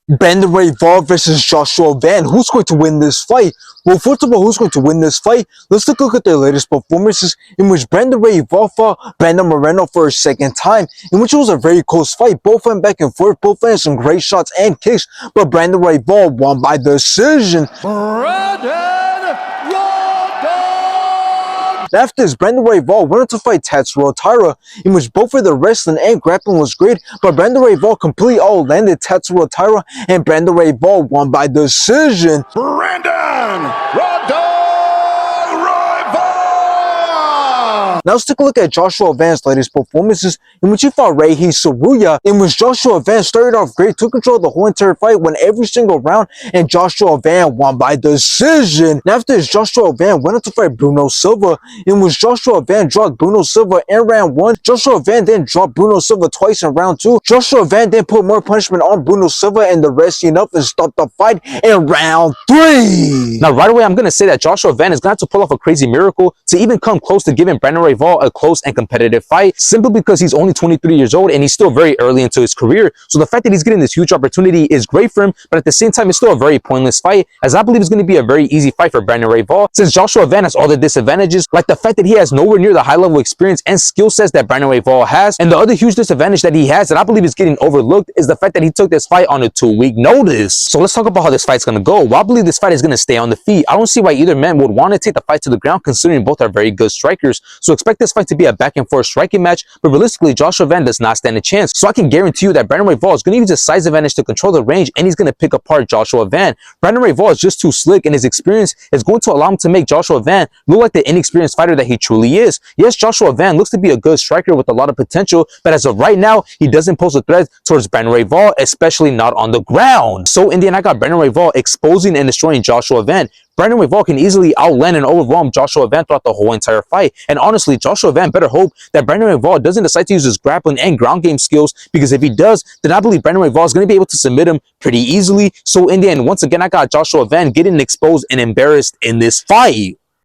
Brandon Royval versus Joshua Van. Who's going to win this fight? Well, first of all, who's going to win this fight? Let's take a look at their latest performances, in which Brandon Royval fought Brandon Moreno for a second time, in which it was a very close fight. Both went back and forth, both had some great shots and kicks, but Brandon Royval won by decision. After this, Brandon Royval went on to fight Tatsuro Taira, in which both of the wrestling and grappling was great, but Brandon Royval completely outlanded Tatsuro Taira, and Brandon Royval won by decision. Now let's take a look at Joshua Van's latest performances, in which he fought Reihi Saruya, in which Joshua Van started off great, took control of the whole entire fight, won every single round, and Joshua Van won by decision. Now after this, Joshua Van went on to fight Bruno Silva, in which Joshua Van dropped Bruno Silva in round 1. Joshua Van then dropped Bruno Silva twice in round 2. Joshua Van then put more punishment on Bruno Silva, and the rest enough and stopped the fight in round 3. Now right away, I'm going to say that Joshua Van is going to have to pull off a crazy miracle to even come close to giving Brandon Royval a close and competitive fight, simply because he's only 23 years old and he's still very early into his career. So the fact that he's getting this huge opportunity is great for him, but at the same time, it's still a very pointless fight, as I believe it's going to be a very easy fight for Brandon Royval, since Joshua Van has all the disadvantages, like the fact that he has nowhere near the high level experience and skill sets that Brandon Royval has. And the other huge disadvantage that he has that I believe is getting overlooked is the fact that he took this fight on a 2-week notice. So let's talk about how this fight's going to go. Well, I believe this fight is going to stay on the feet. I don't see why either man would want to take the fight to the ground, considering both are very good strikers. So expect this fight to be a back and forth striking match, but realistically, Joshua Van does not stand a chance. So I can guarantee you that Brandon Royval is going to use his size advantage to control the range, and he's going to pick apart Joshua Van. Brandon Royval is just too slick, and his experience is going to allow him to make Joshua Van look like the inexperienced fighter that he truly is. Yes, Joshua Van looks to be a good striker with a lot of potential, but as of right now, he doesn't pose a threat towards Brandon Royval, especially not on the ground. So in the end, I got Brandon Royval exposing and destroying Joshua Van. Brandon Royval can easily outland and overwhelm Joshua Van throughout the whole entire fight. And honestly, Joshua Van better hope that Brandon Royval doesn't decide to use his grappling and ground game skills, because if he does, then I believe Brandon Royval is going to be able to submit him pretty easily. So in the end, once again, I got Joshua Van getting exposed and embarrassed in this fight.